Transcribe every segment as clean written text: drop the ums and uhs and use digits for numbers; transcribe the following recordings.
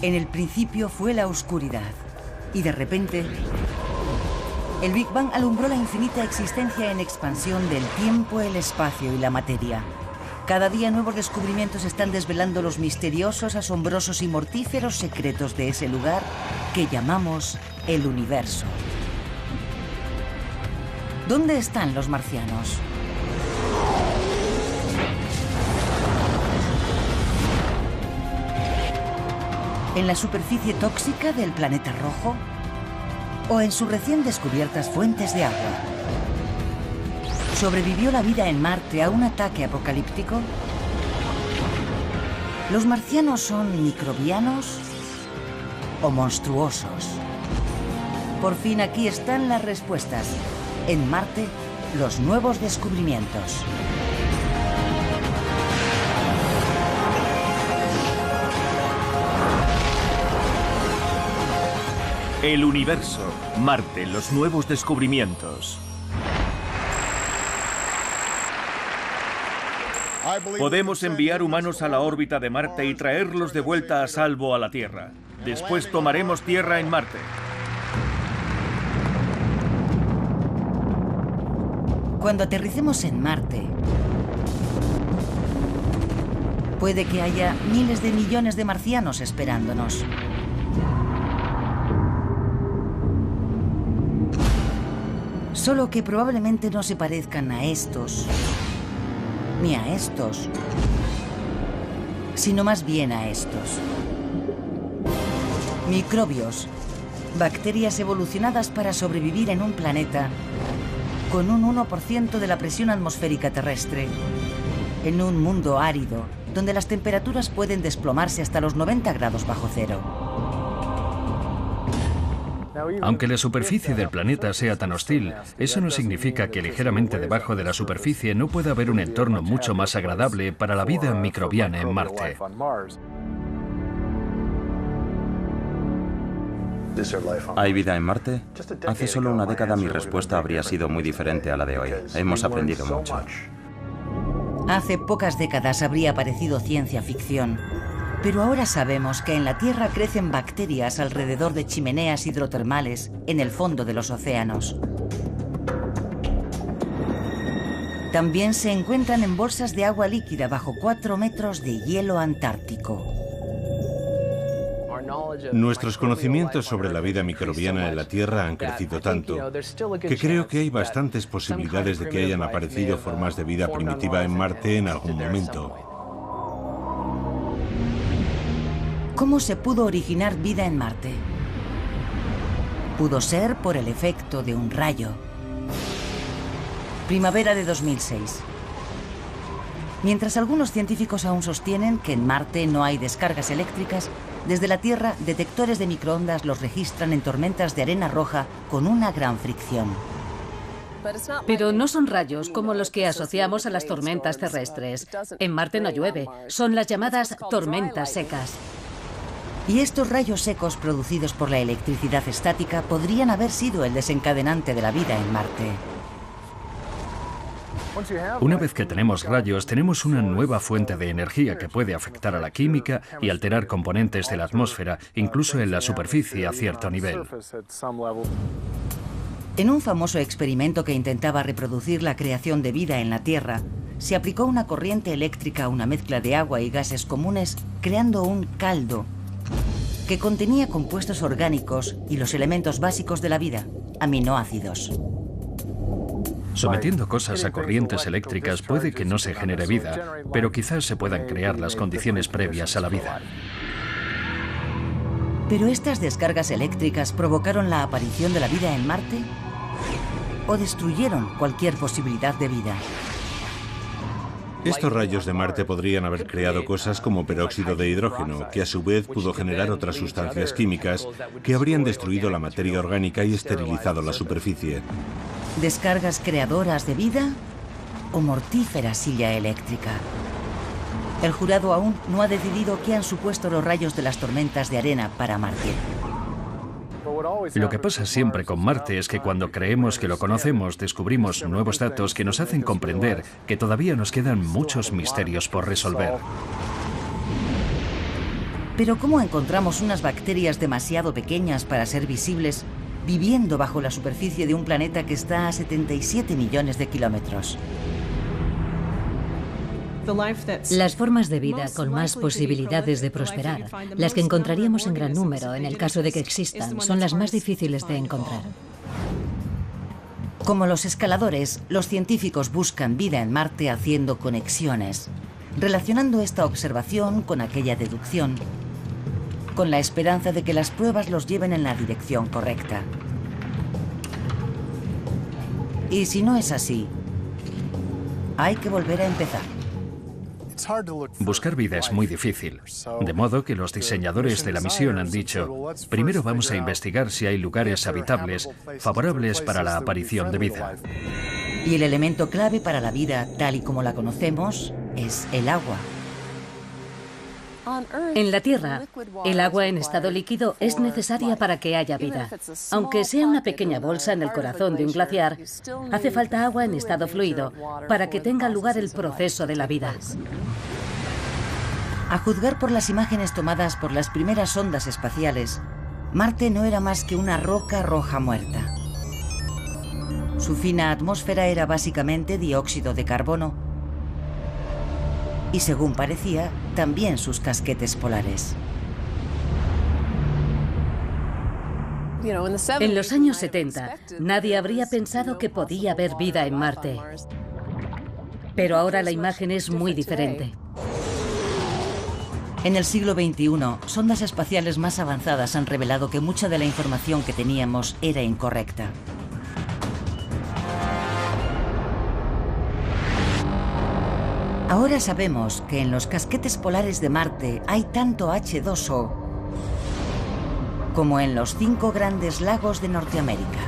En el principio fue la oscuridad, y de repente, el Big Bang alumbró la infinita existencia en expansión del tiempo, el espacio y la materia. Cada día nuevos descubrimientos están desvelando los misteriosos, asombrosos y mortíferos secretos de ese lugar que llamamos el universo. ¿Dónde están los marcianos? ¿En la superficie tóxica del planeta rojo? ¿O en sus recién descubiertas fuentes de agua? ¿Sobrevivió la vida en Marte a un ataque apocalíptico? ¿Los marcianos son microbianos o monstruosos? Por fin aquí están las respuestas. En Marte, los nuevos descubrimientos. El universo, Marte, los nuevos descubrimientos. Podemos enviar humanos a la órbita de Marte y traerlos de vuelta a salvo a la Tierra. Después tomaremos tierra en Marte. Cuando aterricemos en Marte, puede que haya miles de millones de marcianos esperándonos. Solo que probablemente no se parezcan a estos, ni a estos, sino más bien a estos. Microbios, bacterias evolucionadas para sobrevivir en un planeta con un 1% de la presión atmosférica terrestre, en un mundo árido, donde las temperaturas pueden desplomarse hasta los 90 grados bajo cero. Aunque la superficie del planeta sea tan hostil, eso no significa que ligeramente debajo de la superficie no pueda haber un entorno mucho más agradable para la vida microbiana en Marte. ¿Hay vida en Marte? Hace solo una década mi respuesta habría sido muy diferente a la de hoy. Hemos aprendido mucho. Hace pocas décadas habría parecido ciencia ficción. Pero ahora sabemos que en la Tierra crecen bacterias alrededor de chimeneas hidrotermales en el fondo de los océanos. También se encuentran en bolsas de agua líquida bajo 4 metros de hielo antártico. Nuestros conocimientos sobre la vida microbiana en la Tierra han crecido tanto que creo que hay bastantes posibilidades de que hayan aparecido formas de vida primitiva en Marte en algún momento. ¿Cómo se pudo originar vida en Marte? Pudo ser por el efecto de un rayo. Primavera de 2006. Mientras algunos científicos aún sostienen que en Marte no hay descargas eléctricas, desde la Tierra detectores de microondas los registran en tormentas de arena roja con una gran fricción. Pero no son rayos como los que asociamos a las tormentas terrestres. En Marte no llueve, son las llamadas tormentas secas. Y estos rayos secos producidos por la electricidad estática podrían haber sido el desencadenante de la vida en Marte. Una vez que tenemos rayos, tenemos una nueva fuente de energía que puede afectar a la química y alterar componentes de la atmósfera, incluso en la superficie a cierto nivel. En un famoso experimento que intentaba reproducir la creación de vida en la Tierra, se aplicó una corriente eléctrica a una mezcla de agua y gases comunes, creando un caldo que contenía compuestos orgánicos y los elementos básicos de la vida, aminoácidos. Sometiendo cosas a corrientes eléctricas puede que no se genere vida, pero quizás se puedan crear las condiciones previas a la vida. ¿Pero estas descargas eléctricas provocaron la aparición de la vida en Marte? ¿O destruyeron cualquier posibilidad de vida? Estos rayos de Marte podrían haber creado cosas como peróxido de hidrógeno, que a su vez pudo generar otras sustancias químicas que habrían destruido la materia orgánica y esterilizado la superficie. ¿Descargas creadoras de vida o mortífera silla eléctrica? El jurado aún no ha decidido qué han supuesto los rayos de las tormentas de arena para Marte. Lo que pasa siempre con Marte es que cuando creemos que lo conocemos, descubrimos nuevos datos que nos hacen comprender que todavía nos quedan muchos misterios por resolver. Pero ¿cómo encontramos unas bacterias demasiado pequeñas para ser visibles viviendo bajo la superficie de un planeta que está a 77 millones de kilómetros? Las formas de vida con más posibilidades de prosperar, las que encontraríamos en gran número en el caso de que existan, son las más difíciles de encontrar. Como los escaladores, los científicos buscan vida en Marte haciendo conexiones, relacionando esta observación con aquella deducción, con la esperanza de que las pruebas los lleven en la dirección correcta. Y si no es así, hay que volver a empezar. Buscar vida es muy difícil, de modo que los diseñadores de la misión han dicho, primero vamos a investigar si hay lugares habitables favorables para la aparición de vida. Y el elemento clave para la vida, tal y como la conocemos, es el agua. En la Tierra, el agua en estado líquido es necesaria para que haya vida. Aunque sea una pequeña bolsa en el corazón de un glaciar, hace falta agua en estado fluido para que tenga lugar el proceso de la vida. A juzgar por las imágenes tomadas por las primeras sondas espaciales, Marte no era más que una roca roja muerta. Su fina atmósfera era básicamente dióxido de carbono y, según parecía, también sus casquetes polares. En los años 70, nadie habría pensado que podía haber vida en Marte. Pero ahora la imagen es muy diferente. En el siglo XXI, sondas espaciales más avanzadas han revelado que mucha de la información que teníamos era incorrecta. Ahora sabemos que en los casquetes polares de Marte hay tanto H2O como en los 5 grandes lagos de Norteamérica.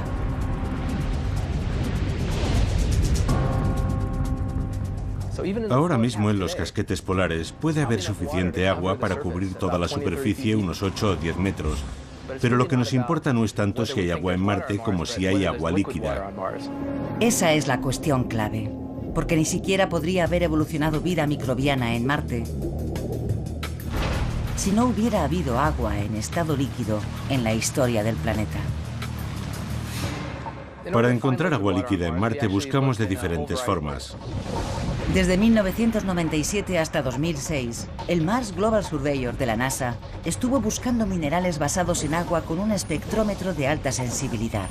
Ahora mismo en los casquetes polares puede haber suficiente agua para cubrir toda la superficie, unos 8 o 10 metros. Pero lo que nos importa no es tanto si hay agua en Marte como si hay agua líquida. Esa es la cuestión clave, porque ni siquiera podría haber evolucionado vida microbiana en Marte si no hubiera habido agua en estado líquido en la historia del planeta. Para encontrar agua líquida en Marte buscamos de diferentes formas. Desde 1997 hasta 2006, el Mars Global Surveyor de la NASA estuvo buscando minerales basados en agua con un espectrómetro de alta sensibilidad.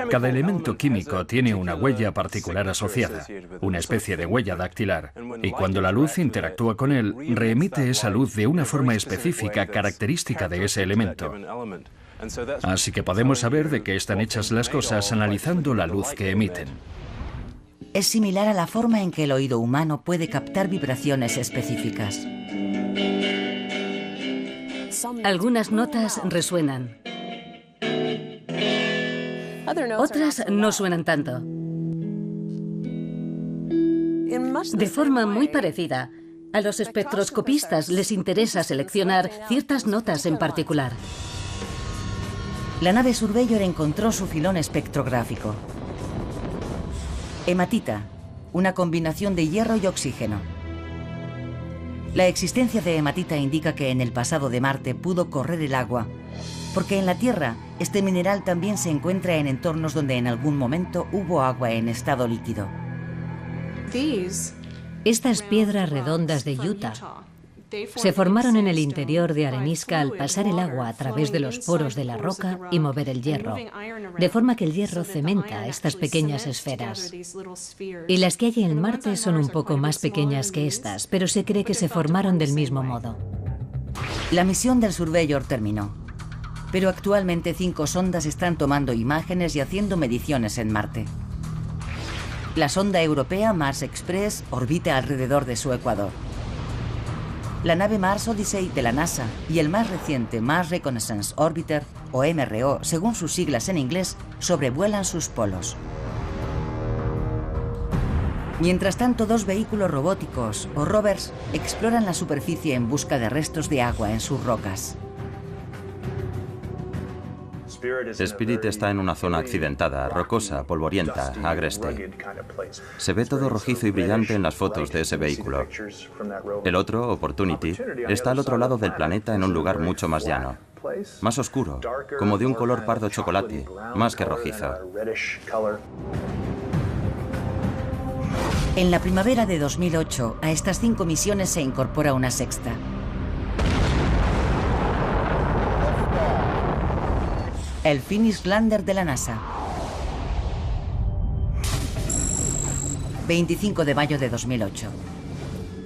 Cada elemento químico tiene una huella particular asociada, una especie de huella dactilar, y cuando la luz interactúa con él, reemite esa luz de una forma específica característica de ese elemento. Así que podemos saber de qué están hechas las cosas analizando la luz que emiten. Es similar a la forma en que el oído humano puede captar vibraciones específicas. Algunas notas resuenan. Otras no suenan tanto. De forma muy parecida, a los espectroscopistas les interesa seleccionar ciertas notas en particular. La nave Surveyor encontró su filón espectrográfico. Hematita, una combinación de hierro y oxígeno. La existencia de hematita indica que en el pasado de Marte pudo correr el agua, porque en la Tierra este mineral también se encuentra en entornos donde en algún momento hubo agua en estado líquido. Estas piedras redondas de Utah se formaron en el interior de arenisca al pasar el agua a través de los poros de la roca y mover el hierro, de forma que el hierro cementa estas pequeñas esferas. Y las que hay en Marte son un poco más pequeñas que estas, pero se cree que se formaron del mismo modo. La misión del Surveyor terminó, pero actualmente 5 sondas están tomando imágenes y haciendo mediciones en Marte. La sonda europea Mars Express orbita alrededor de su ecuador. La nave Mars Odyssey de la NASA y el más reciente Mars Reconnaissance Orbiter, o MRO, según sus siglas en inglés, sobrevuelan sus polos. Mientras tanto, 2 vehículos robóticos, o rovers, exploran la superficie en busca de restos de agua en sus rocas. Spirit está en una zona accidentada, rocosa, polvorienta, agreste. Se ve todo rojizo y brillante en las fotos de ese vehículo. El otro, Opportunity, está al otro lado del planeta en un lugar mucho más llano. Más oscuro, como de un color pardo chocolate, más que rojizo. En la primavera de 2008, a estas 5 misiones se incorpora una sexta. El Phoenix Lander de la NASA. 25 de mayo de 2008.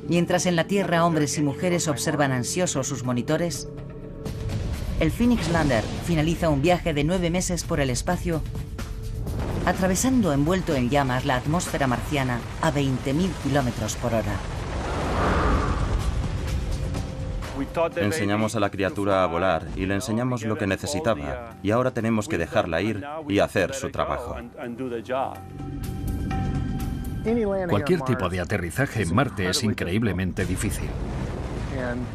Mientras en la Tierra hombres y mujeres observan ansiosos sus monitores, el Phoenix Lander finaliza un viaje de 9 meses por el espacio, atravesando envuelto en llamas la atmósfera marciana a 20.000 kilómetros por hora. Enseñamos a la criatura a volar y le enseñamos lo que necesitaba, y ahora tenemos que dejarla ir y hacer su trabajo. Cualquier tipo de aterrizaje en Marte es increíblemente difícil.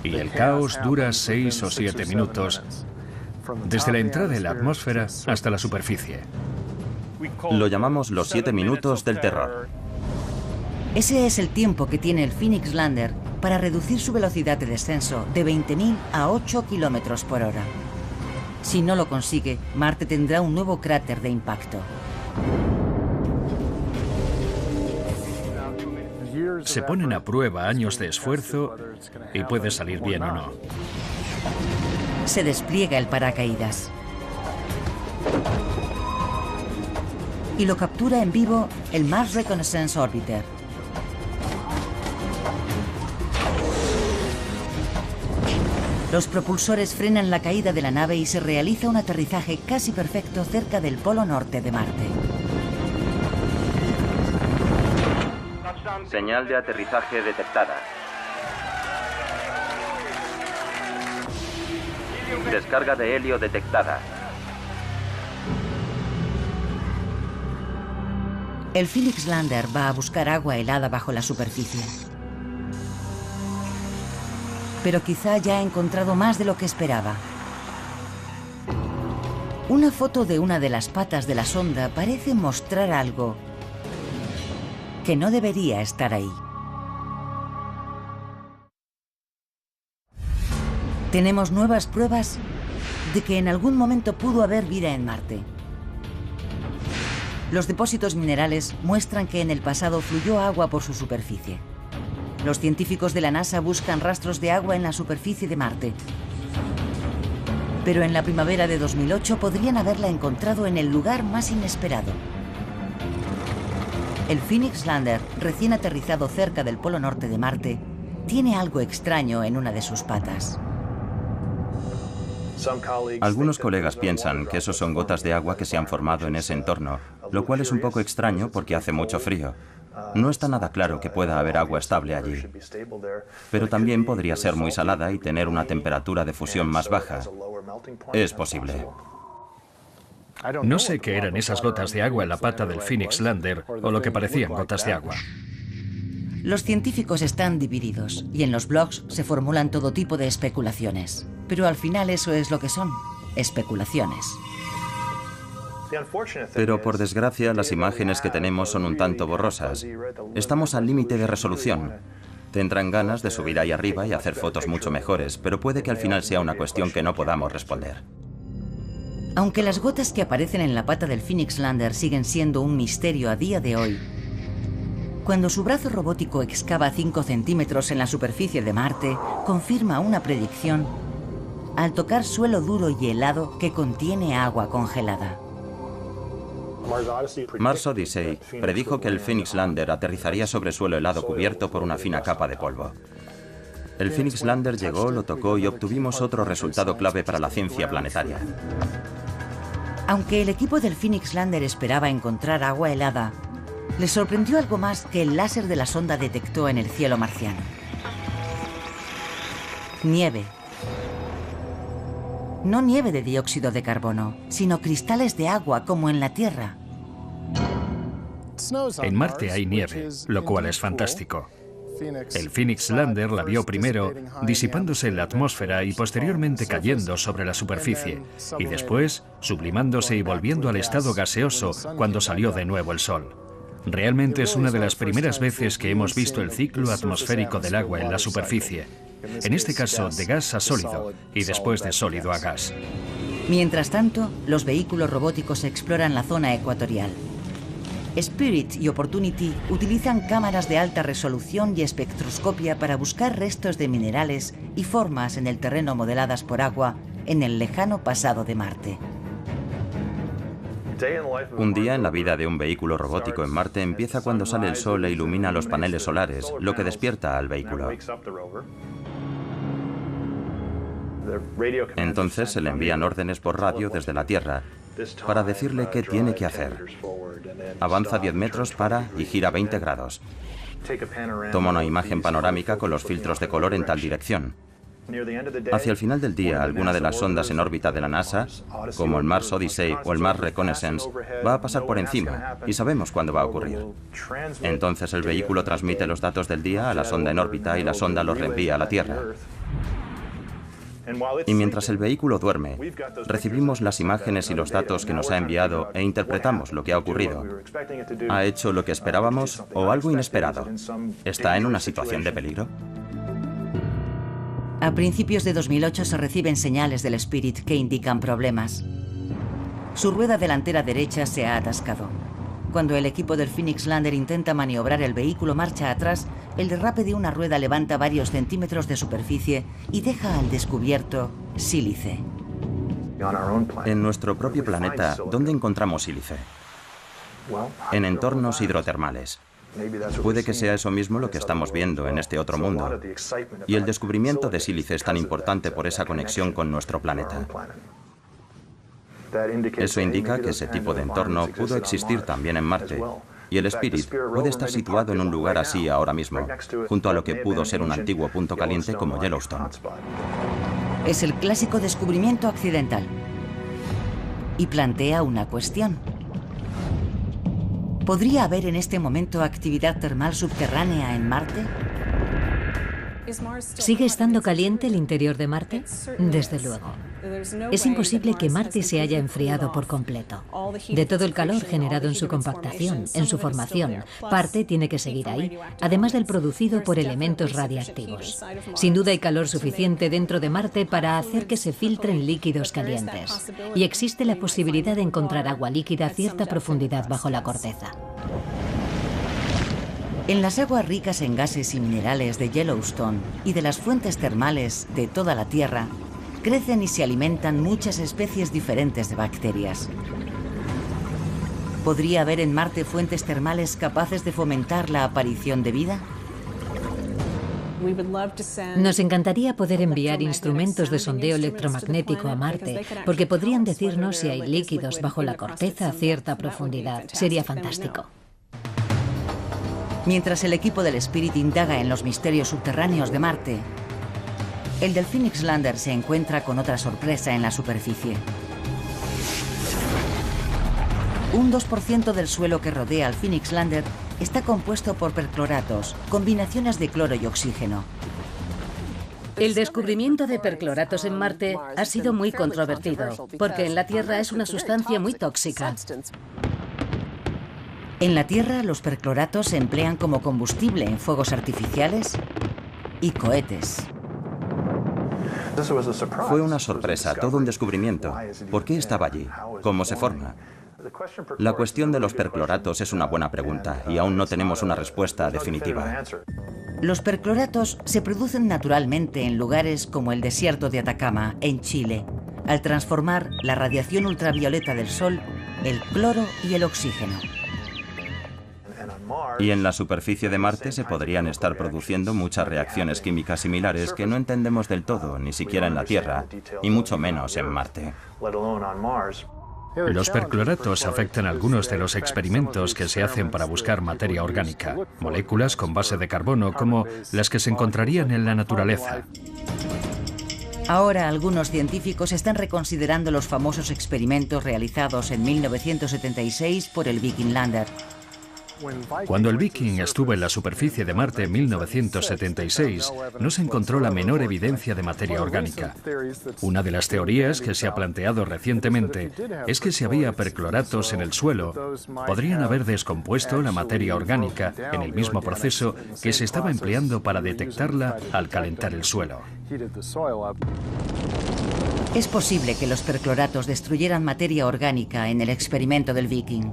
Y el caos dura 6 o 7 minutos, desde la entrada en la atmósfera hasta la superficie. Lo llamamos los 7 minutos del terror. Ese es el tiempo que tiene el Phoenix Lander para reducir su velocidad de descenso de 20.000 a 8 kilómetros por hora. Si no lo consigue, Marte tendrá un nuevo cráter de impacto. Se ponen a prueba años de esfuerzo y puede salir bien o no. Se despliega el paracaídas. Y lo captura en vivo el Mars Reconnaissance Orbiter. Los propulsores frenan la caída de la nave y se realiza un aterrizaje casi perfecto cerca del polo norte de Marte. Señal de aterrizaje detectada. Descarga de helio detectada. El Phoenix Lander va a buscar agua helada bajo la superficie. Pero quizá ya ha encontrado más de lo que esperaba. Una foto de una de las patas de la sonda parece mostrar algo que no debería estar ahí. Tenemos nuevas pruebas de que en algún momento pudo haber vida en Marte. Los depósitos minerales muestran que en el pasado fluyó agua por su superficie. Los científicos de la NASA buscan rastros de agua en la superficie de Marte. Pero en la primavera de 2008 podrían haberla encontrado en el lugar más inesperado. El Phoenix Lander, recién aterrizado cerca del polo norte de Marte, tiene algo extraño en una de sus patas. Algunos colegas piensan que esos son gotas de agua que se han formado en ese entorno, lo cual es un poco extraño porque hace mucho frío. No está nada claro que pueda haber agua estable allí, pero también podría ser muy salada y tener una temperatura de fusión más baja. Es posible. No sé qué eran esas gotas de agua en la pata del Phoenix Lander o lo que parecían gotas de agua. Los científicos están divididos y en los blogs se formulan todo tipo de especulaciones. Pero al final eso es lo que son, especulaciones. Pero por desgracia las imágenes que tenemos son un tanto borrosas. Estamos al límite de resolución. Tendrán ganas de subir ahí arriba y hacer fotos mucho mejores, pero puede que al final sea una cuestión que no podamos responder. Aunque las gotas que aparecen en la pata del Phoenix Lander siguen siendo un misterio a día de hoy, cuando su brazo robótico excava 5 centímetros en la superficie de Marte, confirma una predicción al tocar suelo duro y helado que contiene agua congelada. Mars Odyssey predijo que el Phoenix Lander aterrizaría sobre suelo helado cubierto por una fina capa de polvo. El Phoenix Lander llegó, lo tocó y obtuvimos otro resultado clave para la ciencia planetaria. Aunque el equipo del Phoenix Lander esperaba encontrar agua helada, les sorprendió algo más que el láser de la sonda detectó en el cielo marciano. Nieve. No nieve de dióxido de carbono, sino cristales de agua como en la Tierra. En Marte hay nieve, lo cual es fantástico. El Phoenix Lander la vio primero disipándose en la atmósfera y posteriormente cayendo sobre la superficie, y después sublimándose y volviendo al estado gaseoso cuando salió de nuevo el Sol. Realmente es una de las primeras veces que hemos visto el ciclo atmosférico del agua en la superficie, en este caso de gas a sólido y después de sólido a gas. Mientras tanto, los vehículos robóticos exploran la zona ecuatorial. Spirit y Opportunity utilizan cámaras de alta resolución y espectroscopia para buscar restos de minerales y formas en el terreno modeladas por agua en el lejano pasado de Marte. Un día en la vida de un vehículo robótico en Marte empieza cuando sale el sol e ilumina los paneles solares, lo que despierta al vehículo. Entonces se le envían órdenes por radio desde la Tierra para decirle qué tiene que hacer. Avanza 10 metros, para y gira 20 grados. Toma una imagen panorámica con los filtros de color en tal dirección. Hacia el final del día, alguna de las sondas en órbita de la NASA, como el Mars Odyssey o el Mars Reconnaissance, va a pasar por encima y sabemos cuándo va a ocurrir. Entonces el vehículo transmite los datos del día a la sonda en órbita y la sonda los reenvía a la Tierra. Y mientras el vehículo duerme, recibimos las imágenes y los datos que nos ha enviado e interpretamos lo que ha ocurrido. ¿Ha hecho lo que esperábamos o algo inesperado? ¿Está en una situación de peligro? A principios de 2008 se reciben señales del Spirit que indican problemas. Su rueda delantera derecha se ha atascado. Cuando el equipo del Phoenix Lander intenta maniobrar el vehículo marcha atrás, el derrape de una rueda levanta varios centímetros de superficie y deja al descubierto sílice. En nuestro propio planeta, ¿dónde encontramos sílice? En entornos hidrotermales. Puede que sea eso mismo lo que estamos viendo en este otro mundo. Y el descubrimiento de sílice es tan importante por esa conexión con nuestro planeta. Eso indica que ese tipo de entorno pudo existir también en Marte, y el Spirit puede estar situado en un lugar así ahora mismo, junto a lo que pudo ser un antiguo punto caliente como Yellowstone. Es el clásico descubrimiento accidental. Y plantea una cuestión. ¿Podría haber en este momento actividad termal subterránea en Marte? ¿Sigue estando caliente el interior de Marte? Desde luego. Es imposible que Marte se haya enfriado por completo. De todo el calor generado en su compactación, en su formación, parte tiene que seguir ahí, además del producido por elementos radiactivos. Sin duda hay calor suficiente dentro de Marte para hacer que se filtren líquidos calientes. Y existe la posibilidad de encontrar agua líquida a cierta profundidad bajo la corteza. En las aguas ricas en gases y minerales de Yellowstone y de las fuentes termales de toda la Tierra, crecen y se alimentan muchas especies diferentes de bacterias. ¿Podría haber en Marte fuentes termales capaces de fomentar la aparición de vida? Nos encantaría poder enviar instrumentos de sondeo electromagnético a Marte, porque podrían decirnos si hay líquidos bajo la corteza a cierta profundidad. Sería fantástico. Mientras el equipo del Spirit indaga en los misterios subterráneos de Marte, el del Phoenix Lander se encuentra con otra sorpresa en la superficie. Un 2% del suelo que rodea al Phoenix Lander está compuesto por percloratos, combinaciones de cloro y oxígeno. El descubrimiento de percloratos en Marte ha sido muy controvertido, porque en la Tierra es una sustancia muy tóxica. En la Tierra, los percloratos se emplean como combustible en fuegos artificiales y cohetes. Fue una sorpresa, todo un descubrimiento. ¿Por qué estaba allí? ¿Cómo se forma? La cuestión de los percloratos es una buena pregunta y aún no tenemos una respuesta definitiva. Los percloratos se producen naturalmente en lugares como el desierto de Atacama, en Chile, al transformar la radiación ultravioleta del Sol, el cloro y el oxígeno. Y en la superficie de Marte se podrían estar produciendo muchas reacciones químicas similares que no entendemos del todo, ni siquiera en la Tierra, y mucho menos en Marte. Los percloratos afectan algunos de los experimentos que se hacen para buscar materia orgánica, moléculas con base de carbono como las que se encontrarían en la naturaleza. Ahora algunos científicos están reconsiderando los famosos experimentos realizados en 1976 por el Viking Lander. Cuando el Viking estuvo en la superficie de Marte en 1976, no se encontró la menor evidencia de materia orgánica. Una de las teorías que se ha planteado recientemente es que si había percloratos en el suelo, podrían haber descompuesto la materia orgánica en el mismo proceso que se estaba empleando para detectarla al calentar el suelo. Es posible que los percloratos destruyeran materia orgánica en el experimento del Viking.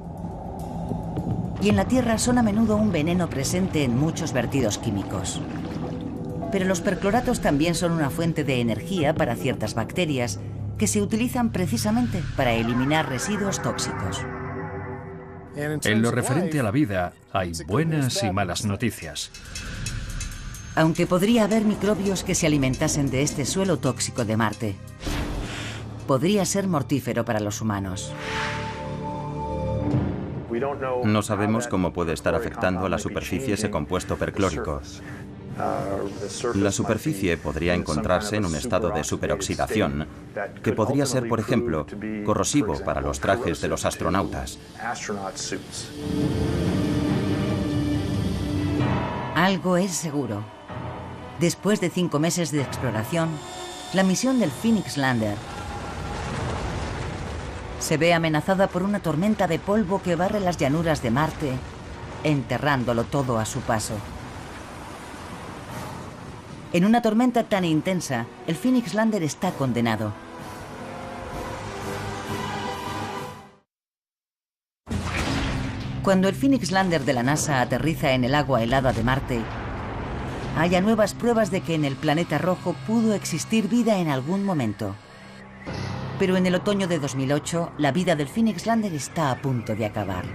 Y en la Tierra son a menudo un veneno presente en muchos vertidos químicos. Pero los percloratos también son una fuente de energía para ciertas bacterias que se utilizan precisamente para eliminar residuos tóxicos. En lo referente a la vida, hay buenas y malas noticias. Aunque podría haber microbios que se alimentasen de este suelo tóxico de Marte, podría ser mortífero para los humanos. No sabemos cómo puede estar afectando a la superficie ese compuesto perclórico. La superficie podría encontrarse en un estado de superoxidación, que podría ser, por ejemplo, corrosivo para los trajes de los astronautas. Algo es seguro. Después de 5 meses de exploración, la misión del Phoenix Lander se ve amenazada por una tormenta de polvo que barre las llanuras de Marte, enterrándolo todo a su paso. En una tormenta tan intensa, el Phoenix Lander está condenado. Cuando el Phoenix Lander de la NASA aterriza en el agua helada de Marte, hay nuevas pruebas de que en el planeta rojo pudo existir vida en algún momento. Pero en el otoño de 2008, la vida del Phoenix Lander está a punto de acabar.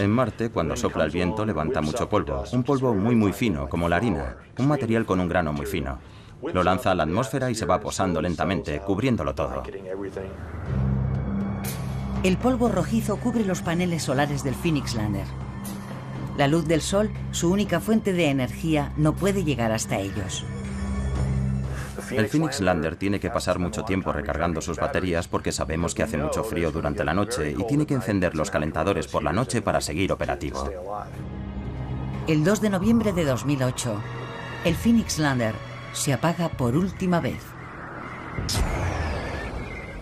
En Marte, cuando sopla el viento, levanta mucho polvo. Un polvo muy fino, como la harina. Un material con un grano muy fino. Lo lanza a la atmósfera y se va posando lentamente, cubriéndolo todo. El polvo rojizo cubre los paneles solares del Phoenix Lander. La luz del sol, su única fuente de energía, no puede llegar hasta ellos. El Phoenix Lander tiene que pasar mucho tiempo recargando sus baterías porque sabemos que hace mucho frío durante la noche y tiene que encender los calentadores por la noche para seguir operativo. El 2 de noviembre de 2008, el Phoenix Lander se apaga por última vez.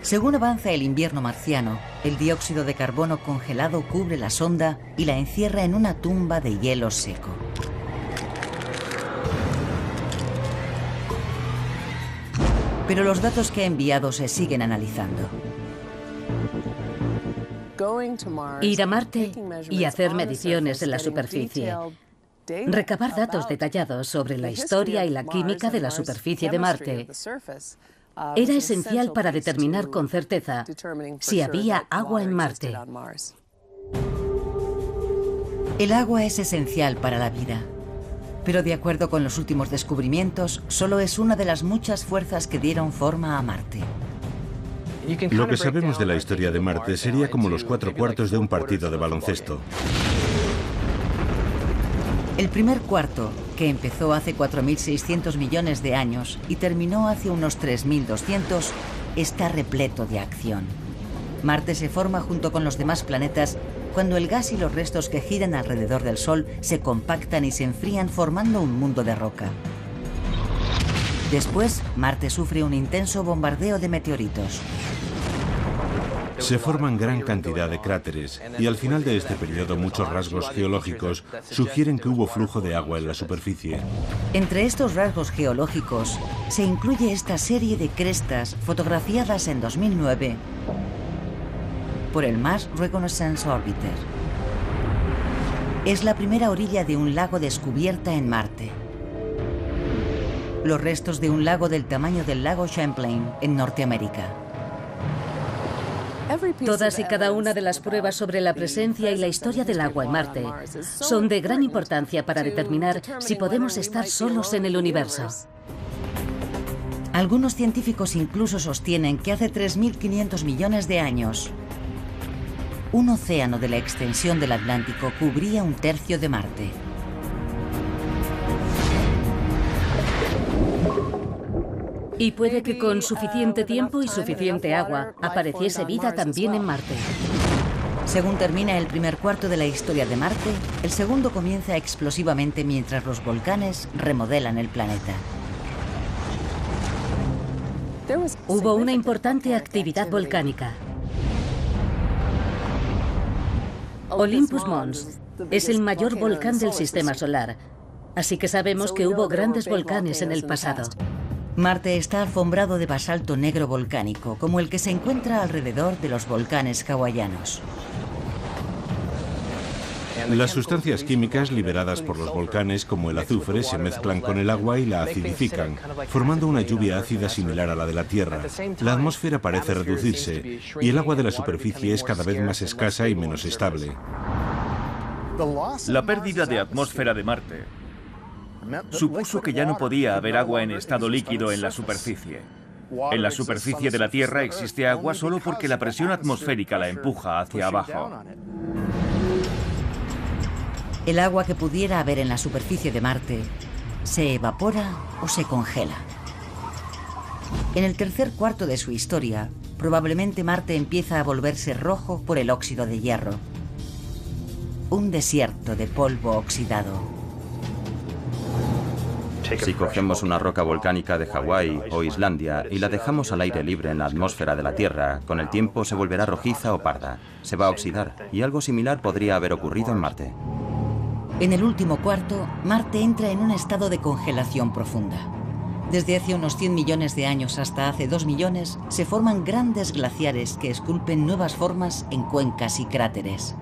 Según avanza el invierno marciano, el dióxido de carbono congelado cubre la sonda y la encierra en una tumba de hielo seco. Pero los datos que ha enviado se siguen analizando. Ir a Marte y hacer mediciones en la superficie. Recabar datos detallados sobre la historia y la química de la superficie de Marte era esencial para determinar con certeza si había agua en Marte. El agua es esencial para la vida. Pero de acuerdo con los últimos descubrimientos, solo es una de las muchas fuerzas que dieron forma a Marte. Lo que sabemos de la historia de Marte sería como los 4/4 de un partido de baloncesto. El primer cuarto, que empezó hace 4.600 millones de años y terminó hace unos 3.200, está repleto de acción. Marte se forma junto con los demás planetas cuando el gas y los restos que giran alrededor del Sol se compactan y se enfrían formando un mundo de roca. Después, Marte sufre un intenso bombardeo de meteoritos. Se forman gran cantidad de cráteres y al final de este periodo muchos rasgos geológicos sugieren que hubo flujo de agua en la superficie. Entre estos rasgos geológicos se incluye esta serie de crestas fotografiadas en 2009 por el Mars Reconnaissance Orbiter. Es la primera orilla de un lago descubierta en Marte. Los restos de un lago del tamaño del lago Champlain en Norteamérica. Todas y cada una de las pruebas sobre la presencia y la historia del agua en Marte son de gran importancia para determinar si podemos estar solos en el universo. Algunos científicos incluso sostienen que hace 3.500 millones de años, un océano de la extensión del Atlántico cubría un tercio de Marte. Y puede que con suficiente tiempo y suficiente agua apareciese vida también en Marte. Según termina el primer cuarto de la historia de Marte, el segundo comienza explosivamente mientras los volcanes remodelan el planeta. Hubo una importante actividad volcánica. Olympus Mons es el mayor volcán del sistema solar, así que sabemos que hubo grandes volcanes en el pasado. Marte está alfombrado de basalto negro volcánico, como el que se encuentra alrededor de los volcanes hawaianos. Las sustancias químicas liberadas por los volcanes, como el azufre, se mezclan con el agua y la acidifican, formando una lluvia ácida similar a la de la Tierra. La atmósfera parece reducirse y el agua de la superficie es cada vez más escasa y menos estable. La pérdida de atmósfera de Marte supuso que ya no podía haber agua en estado líquido en la superficie. En la superficie de la Tierra existe agua solo porque la presión atmosférica la empuja hacia abajo. El agua que pudiera haber en la superficie de Marte se evapora o se congela. En el tercer cuarto de su historia, probablemente Marte empieza a volverse rojo por el óxido de hierro. Un desierto de polvo oxidado. Si cogemos una roca volcánica de Hawái o Islandia y la dejamos al aire libre en la atmósfera de la Tierra, con el tiempo se volverá rojiza o parda. Se va a oxidar, y algo similar podría haber ocurrido en Marte. En el último cuarto, Marte entra en un estado de congelación profunda. Desde hace unos 100 millones de años hasta hace 2 millones, se forman grandes glaciares que esculpen nuevas formas en cuencas y cráteres.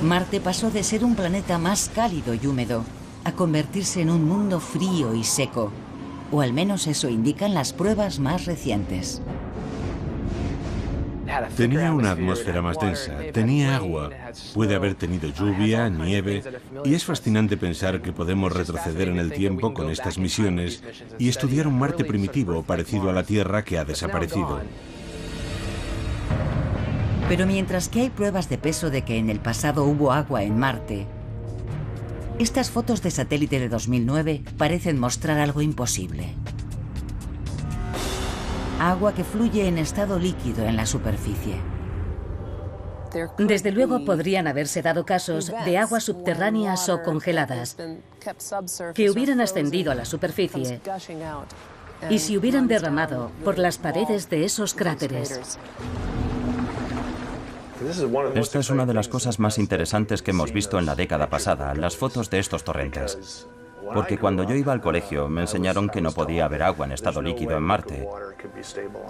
Marte pasó de ser un planeta más cálido y húmedo a convertirse en un mundo frío y seco, o al menos eso indican las pruebas más recientes. Tenía una atmósfera más densa, tenía agua, puede haber tenido lluvia, nieve, y es fascinante pensar que podemos retroceder en el tiempo con estas misiones y estudiar un Marte primitivo parecido a la Tierra que ha desaparecido. Pero mientras que hay pruebas de peso de que en el pasado hubo agua en Marte, estas fotos de satélite de 2009 parecen mostrar algo imposible. Agua que fluye en estado líquido en la superficie. Desde luego podrían haberse dado casos de aguas subterráneas o congeladas que hubieran ascendido a la superficie y se hubieran derramado por las paredes de esos cráteres. Esta es una de las cosas más interesantes que hemos visto en la década pasada, las fotos de estos torrentes. Porque cuando yo iba al colegio me enseñaron que no podía haber agua en estado líquido en Marte.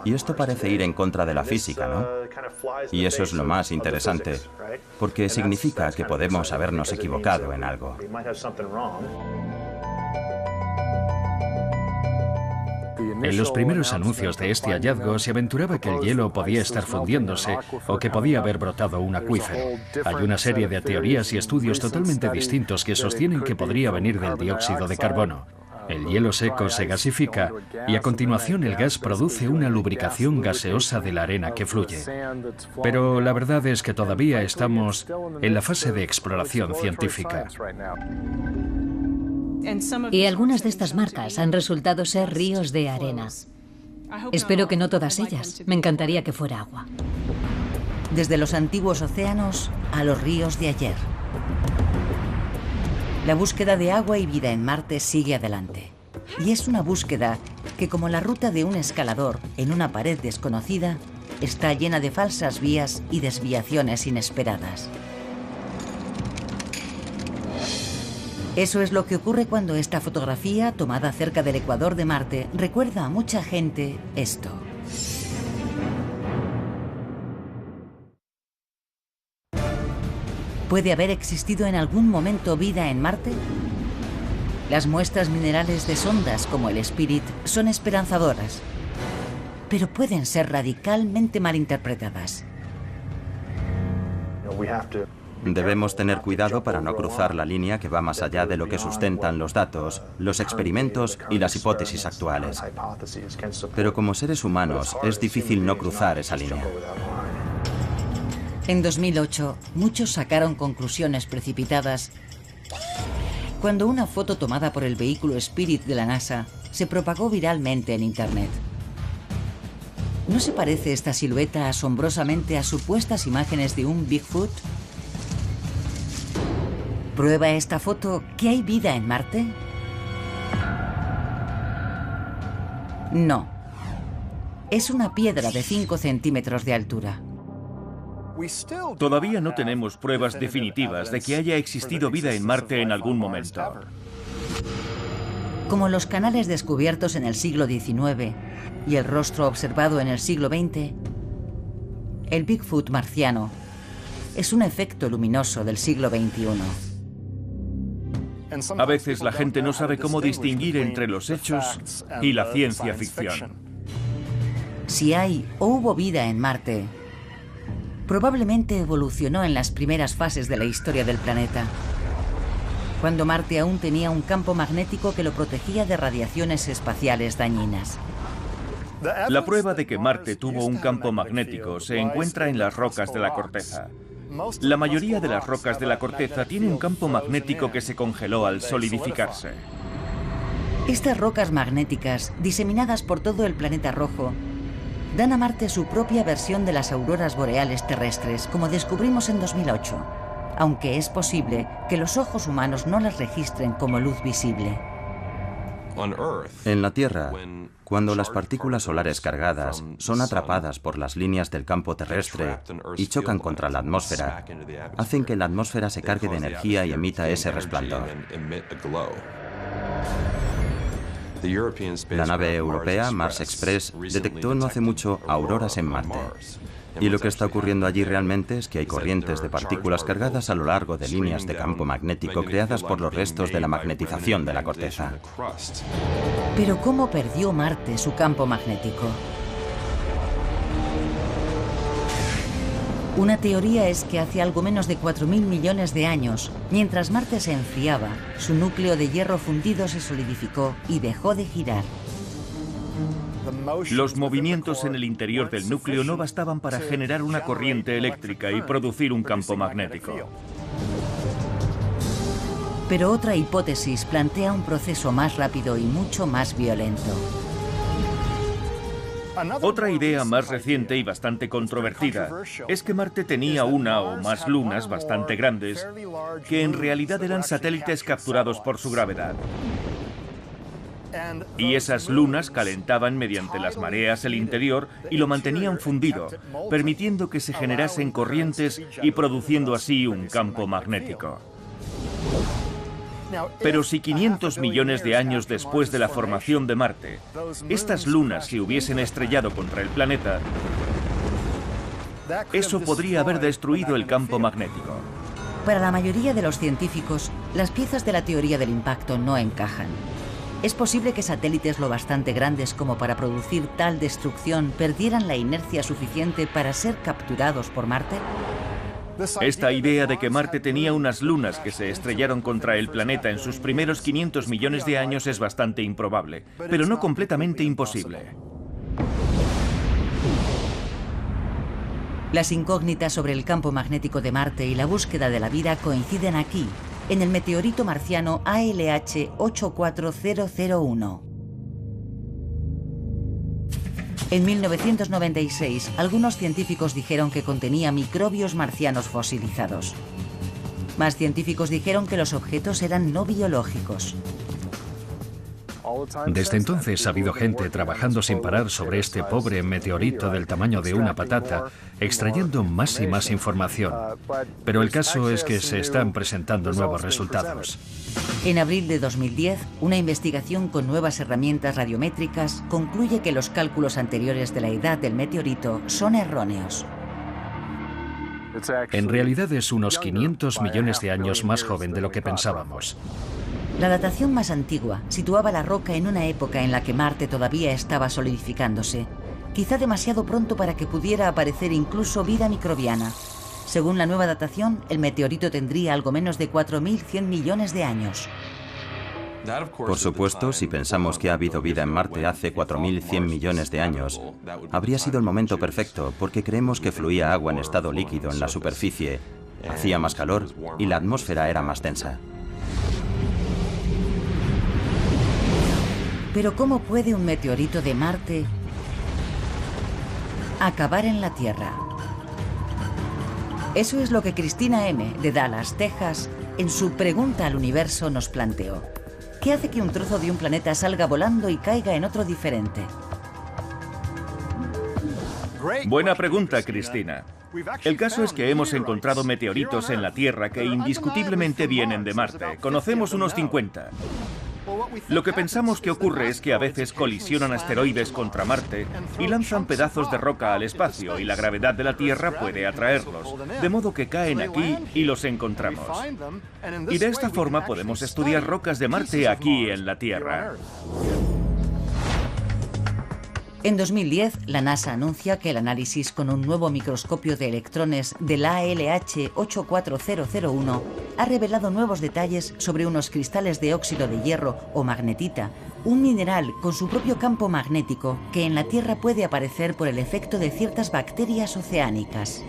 Y esto parece ir en contra de la física, ¿no? Y eso es lo más interesante, porque significa que podemos habernos equivocado en algo. En los primeros anuncios de este hallazgo se aventuraba que el hielo podía estar fundiéndose o que podía haber brotado un acuífero. Hay una serie de teorías y estudios totalmente distintos que sostienen que podría venir del dióxido de carbono. El hielo seco se gasifica y a continuación el gas produce una lubricación gaseosa de la arena que fluye. Pero la verdad es que todavía estamos en la fase de exploración científica. Y algunas de estas marcas han resultado ser ríos de arena. Espero que no todas ellas. Me encantaría que fuera agua. Desde los antiguos océanos a los ríos de ayer. La búsqueda de agua y vida en Marte sigue adelante. Y es una búsqueda que, como la ruta de un escalador en una pared desconocida, está llena de falsas vías y desviaciones inesperadas. Eso es lo que ocurre cuando esta fotografía, tomada cerca del ecuador de Marte, recuerda a mucha gente esto. ¿Puede haber existido en algún momento vida en Marte? Las muestras minerales de sondas como el Spirit son esperanzadoras, pero pueden ser radicalmente malinterpretadas. Debemos tener cuidado para no cruzar la línea que va más allá de lo que sustentan los datos, los experimentos y las hipótesis actuales. Pero como seres humanos es difícil no cruzar esa línea. En 2008, muchos sacaron conclusiones precipitadas cuando una foto tomada por el vehículo Spirit de la NASA se propagó viralmente en Internet. ¿No se parece esta silueta asombrosamente a supuestas imágenes de un Bigfoot? ¿Prueba esta foto que hay vida en Marte? No. Es una piedra de 5 centímetros de altura. Todavía no tenemos pruebas definitivas de que haya existido vida en Marte en algún momento. Como los canales descubiertos en el siglo XIX y el rostro observado en el siglo XX, el Bigfoot marciano es un efecto luminoso del siglo XXI. A veces la gente no sabe cómo distinguir entre los hechos y la ciencia ficción. Si hay o hubo vida en Marte, probablemente evolucionó en las primeras fases de la historia del planeta, cuando Marte aún tenía un campo magnético que lo protegía de radiaciones espaciales dañinas. La prueba de que Marte tuvo un campo magnético se encuentra en las rocas de la corteza. La mayoría de las rocas de la corteza tiene un campo magnético que se congeló al solidificarse. Estas rocas magnéticas, diseminadas por todo el planeta rojo, dan a Marte su propia versión de las auroras boreales terrestres, como descubrimos en 2008, aunque es posible que los ojos humanos no las registren como luz visible. En la Tierra, cuando las partículas solares cargadas son atrapadas por las líneas del campo terrestre y chocan contra la atmósfera, hacen que la atmósfera se cargue de energía y emita ese resplandor. La nave europea Mars Express detectó no hace mucho auroras en Marte. Y lo que está ocurriendo allí realmente es que hay corrientes de partículas cargadas a lo largo de líneas de campo magnético creadas por los restos de la magnetización de la corteza. Pero ¿cómo perdió Marte su campo magnético? Una teoría es que hace algo menos de 4.000 millones de años, mientras Marte se enfriaba, su núcleo de hierro fundido se solidificó y dejó de girar. Los movimientos en el interior del núcleo no bastaban para generar una corriente eléctrica y producir un campo magnético. Pero otra hipótesis plantea un proceso más rápido y mucho más violento. Otra idea más reciente y bastante controvertida es que Marte tenía una o más lunas bastante grandes que en realidad eran satélites capturados por su gravedad. Y esas lunas calentaban mediante las mareas el interior y lo mantenían fundido, permitiendo que se generasen corrientes y produciendo así un campo magnético. Pero si 500 millones de años después de la formación de Marte, estas lunas se hubiesen estrellado contra el planeta, eso podría haber destruido el campo magnético. Para la mayoría de los científicos, las piezas de la teoría del impacto no encajan. ¿Es posible que satélites lo bastante grandes como para producir tal destrucción perdieran la inercia suficiente para ser capturados por Marte? Esta idea de que Marte tenía unas lunas que se estrellaron contra el planeta en sus primeros 500 millones de años es bastante improbable, pero no completamente imposible. Las incógnitas sobre el campo magnético de Marte y la búsqueda de la vida coinciden aquí, en el meteorito marciano ALH 84001. En 1996, algunos científicos dijeron que contenía microbios marcianos fosilizados. Más científicos dijeron que los objetos eran no biológicos. Desde entonces ha habido gente trabajando sin parar sobre este pobre meteorito del tamaño de una patata, extrayendo más y más información. Pero el caso es que se están presentando nuevos resultados. En abril de 2010, una investigación con nuevas herramientas radiométricas concluye que los cálculos anteriores de la edad del meteorito son erróneos. En realidad es unos 500 millones de años más joven de lo que pensábamos. La datación más antigua situaba la roca en una época en la que Marte todavía estaba solidificándose, quizá demasiado pronto para que pudiera aparecer incluso vida microbiana. Según la nueva datación, el meteorito tendría algo menos de 4.100 millones de años. Por supuesto, si pensamos que ha habido vida en Marte hace 4.100 millones de años, habría sido el momento perfecto porque creemos que fluía agua en estado líquido en la superficie, hacía más calor y la atmósfera era más densa. Pero ¿cómo puede un meteorito de Marte Acabar en la Tierra. Eso es lo que Cristina M., de Dallas, Texas, en su Pregunta al Universo nos planteó. ¿Qué hace que un trozo de un planeta salga volando y caiga en otro diferente? Buena pregunta, Cristina. El caso es que hemos encontrado meteoritos en la Tierra que indiscutiblemente vienen de Marte. Conocemos unos 50. Lo que pensamos que ocurre es que a veces colisionan asteroides contra Marte y lanzan pedazos de roca al espacio y la gravedad de la Tierra puede atraerlos, de modo que caen aquí y los encontramos. Y de esta forma podemos estudiar rocas de Marte aquí en la Tierra. En 2010, la NASA anuncia que el análisis con un nuevo microscopio de electrones del ALH 84001 ha revelado nuevos detalles sobre unos cristales de óxido de hierro o magnetita, un mineral con su propio campo magnético que en la Tierra puede aparecer por el efecto de ciertas bacterias oceánicas.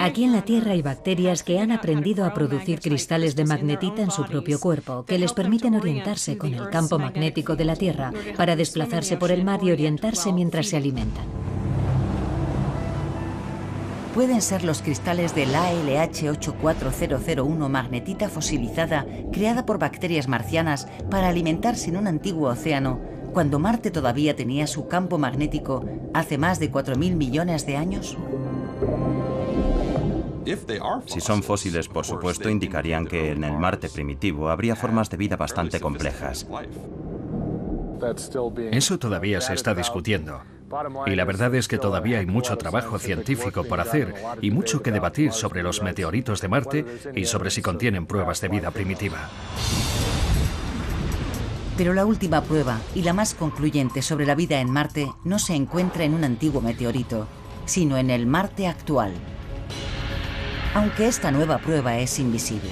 Aquí en la Tierra hay bacterias que han aprendido a producir cristales de magnetita en su propio cuerpo, que les permiten orientarse con el campo magnético de la Tierra para desplazarse por el mar y orientarse mientras se alimentan. Pueden ser los cristales del ALH 84001 magnetita fosilizada creada por bacterias marcianas para alimentarse en un antiguo océano, cuando Marte todavía tenía su campo magnético hace más de 4.000 millones de años. Si son fósiles, por supuesto, indicarían que en el Marte primitivo habría formas de vida bastante complejas. Eso todavía se está discutiendo. Y la verdad es que todavía hay mucho trabajo científico por hacer y mucho que debatir sobre los meteoritos de Marte y sobre si contienen pruebas de vida primitiva. Pero la última prueba, y la más concluyente sobre la vida en Marte, no se encuentra en un antiguo meteorito, sino en el Marte actual. Aunque esta nueva prueba es invisible.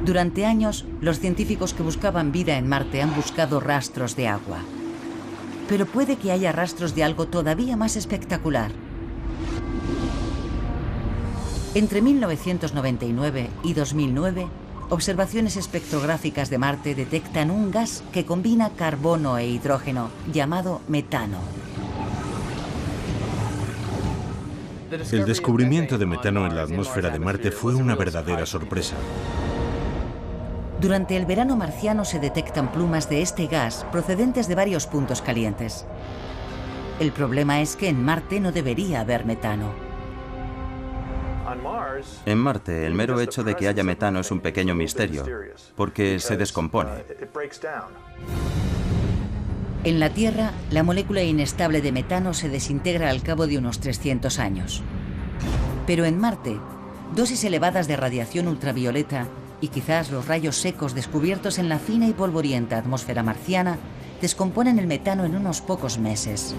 Durante años, los científicos que buscaban vida en Marte han buscado rastros de agua. Pero puede que haya rastros de algo todavía más espectacular. Entre 1999 y 2009, observaciones espectrográficas de Marte detectan un gas que combina carbono e hidrógeno, llamado metano. El descubrimiento de metano en la atmósfera de Marte fue una verdadera sorpresa. Durante el verano marciano se detectan plumas de este gas procedentes de varios puntos calientes. El problema es que en Marte no debería haber metano. En Marte, el mero hecho de que haya metano es un pequeño misterio, porque se descompone. En la Tierra, la molécula inestable de metano se desintegra al cabo de unos 300 años. Pero en Marte, dosis elevadas de radiación ultravioleta y quizás los rayos secos descubiertos en la fina y polvorienta atmósfera marciana descomponen el metano en unos pocos meses.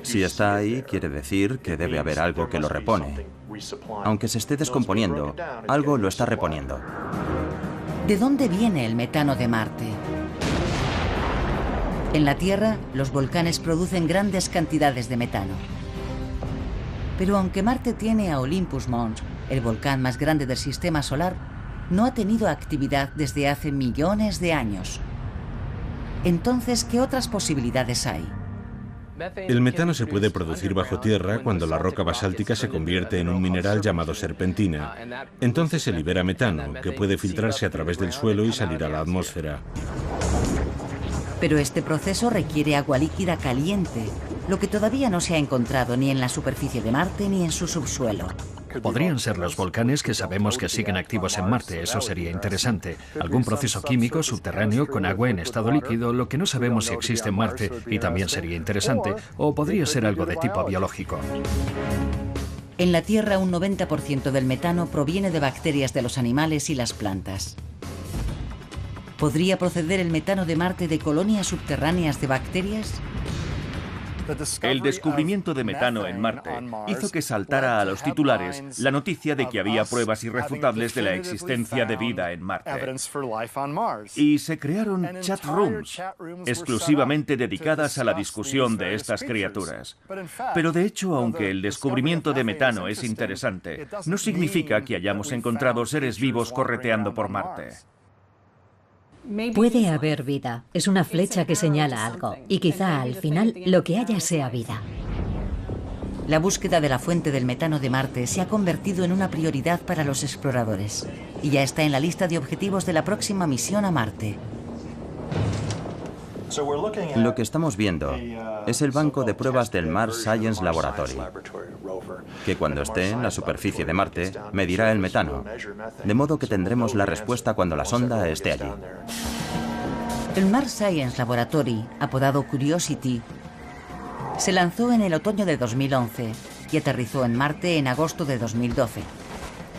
Si está ahí, quiere decir que debe haber algo que lo repone. Aunque se esté descomponiendo, algo lo está reponiendo. ¿De dónde viene el metano de Marte? En la Tierra, los volcanes producen grandes cantidades de metano. Pero aunque Marte tiene a Olympus Mons, el volcán más grande del sistema solar, no ha tenido actividad desde hace millones de años. Entonces, ¿qué otras posibilidades hay? El metano se puede producir bajo tierra cuando la roca basáltica se convierte en un mineral llamado serpentina. Entonces se libera metano, que puede filtrarse a través del suelo y salir a la atmósfera. Pero este proceso requiere agua líquida caliente, lo que todavía no se ha encontrado ni en la superficie de Marte ni en su subsuelo. Podrían ser los volcanes que sabemos que siguen activos en Marte, eso sería interesante. Algún proceso químico subterráneo con agua en estado líquido, lo que no sabemos si existe en Marte, y también sería interesante. O podría ser algo de tipo biológico. En la Tierra, un 90% del metano proviene de bacterias de los animales y las plantas. ¿Podría proceder el metano de Marte de colonias subterráneas de bacterias? El descubrimiento de metano en Marte hizo que saltara a los titulares la noticia de que había pruebas irrefutables de la existencia de vida en Marte. Y se crearon chat rooms exclusivamente dedicadas a la discusión de estas criaturas. Pero de hecho, aunque el descubrimiento de metano es interesante, no significa que hayamos encontrado seres vivos correteando por Marte. Puede haber vida. Es una flecha que señala algo. Y quizá al final lo que haya sea vida. La búsqueda de la fuente del metano de Marte se ha convertido en una prioridad para los exploradores. Y ya está en la lista de objetivos de la próxima misión a Marte. Lo que estamos viendo es el banco de pruebas del Mars Science Laboratory, que cuando esté en la superficie de Marte medirá el metano, de modo que tendremos la respuesta cuando la sonda esté allí. El Mars Science Laboratory, apodado Curiosity, se lanzó en el otoño de 2011 y aterrizó en Marte en agosto de 2012.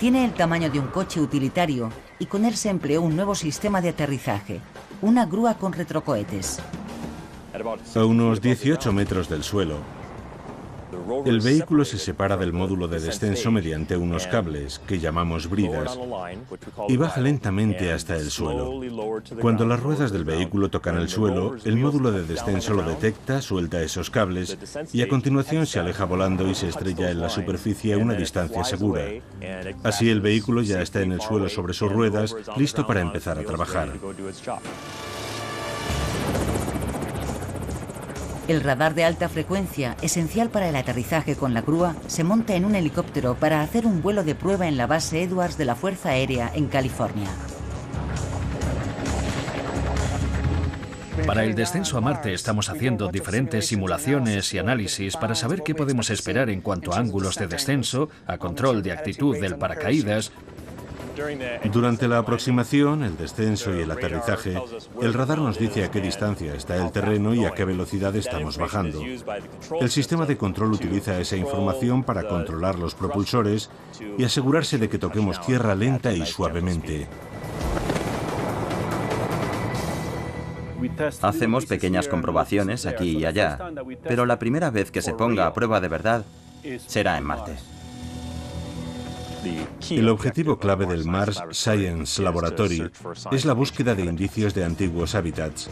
Tiene el tamaño de un coche utilitario y con él se empleó un nuevo sistema de aterrizaje, una grúa con retrocohetes. A unos 18 metros del suelo, el vehículo se separa del módulo de descenso mediante unos cables, que llamamos bridas, y baja lentamente hasta el suelo. Cuando las ruedas del vehículo tocan el suelo, el módulo de descenso lo detecta, suelta esos cables, y a continuación se aleja volando y se estrella en la superficie a una distancia segura. Así el vehículo ya está en el suelo sobre sus ruedas, listo para empezar a trabajar. El radar de alta frecuencia, esencial para el aterrizaje con la grúa, se monta en un helicóptero para hacer un vuelo de prueba en la base Edwards de la Fuerza Aérea en California. Para el descenso a Marte estamos haciendo diferentes simulaciones y análisis para saber qué podemos esperar en cuanto a ángulos de descenso, a control de actitud del paracaídas. Durante la aproximación, el descenso y el aterrizaje, el radar nos dice a qué distancia está el terreno y a qué velocidad estamos bajando. El sistema de control utiliza esa información para controlar los propulsores y asegurarse de que toquemos tierra lenta y suavemente. Hacemos pequeñas comprobaciones aquí y allá, pero la primera vez que se ponga a prueba de verdad será en Marte. El objetivo clave del Mars Science Laboratory es la búsqueda de indicios de antiguos hábitats.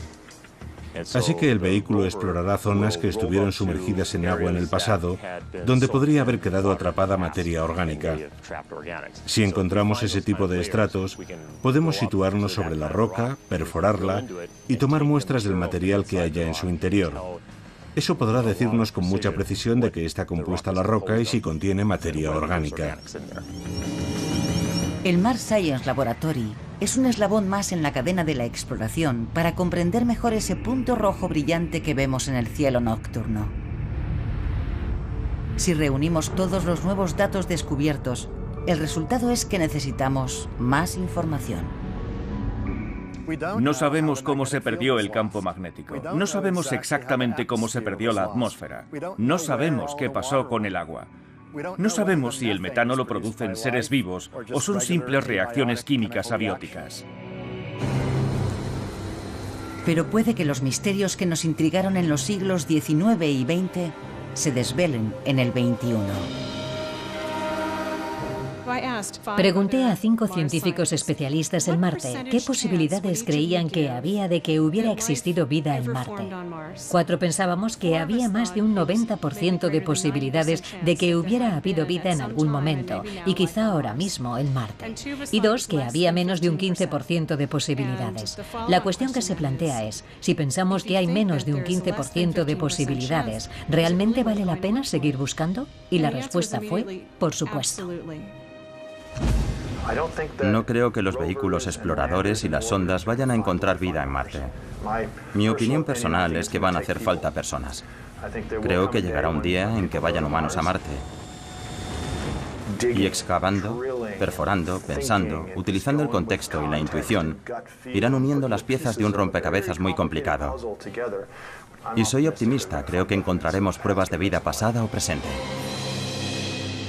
Así que el vehículo explorará zonas que estuvieron sumergidas en agua en el pasado, donde podría haber quedado atrapada materia orgánica. Si encontramos ese tipo de estratos, podemos situarnos sobre la roca, perforarla y tomar muestras del material que haya en su interior. Eso podrá decirnos con mucha precisión de qué está compuesta la roca y si contiene materia orgánica. El Mars Science Laboratory es un eslabón más en la cadena de la exploración para comprender mejor ese punto rojo brillante que vemos en el cielo nocturno. Si reunimos todos los nuevos datos descubiertos, el resultado es que necesitamos más información. No sabemos cómo se perdió el campo magnético. No sabemos exactamente cómo se perdió la atmósfera. No sabemos qué pasó con el agua. No sabemos si el metano lo producen seres vivos o son simples reacciones químicas abióticas. Pero puede que los misterios que nos intrigaron en los siglos XIX y XX se desvelen en el XXI. Pregunté a 5 científicos especialistas en Marte qué posibilidades creían que había de que hubiera existido vida en Marte. 4 pensábamos que había más de un 90% de posibilidades de que hubiera habido vida en algún momento, y quizá ahora mismo en Marte. Y 2 que había menos de un 15% de posibilidades. La cuestión que se plantea es, si pensamos que hay menos de un 15% de posibilidades, ¿realmente vale la pena seguir buscando? Y la respuesta fue, por supuesto. No creo que los vehículos exploradores y las sondas vayan a encontrar vida en Marte. Mi opinión personal es que van a hacer falta personas. Creo que llegará un día en que vayan humanos a Marte. Y excavando, perforando, pensando, utilizando el contexto y la intuición, irán uniendo las piezas de un rompecabezas muy complicado. Y soy optimista, creo que encontraremos pruebas de vida pasada o presente.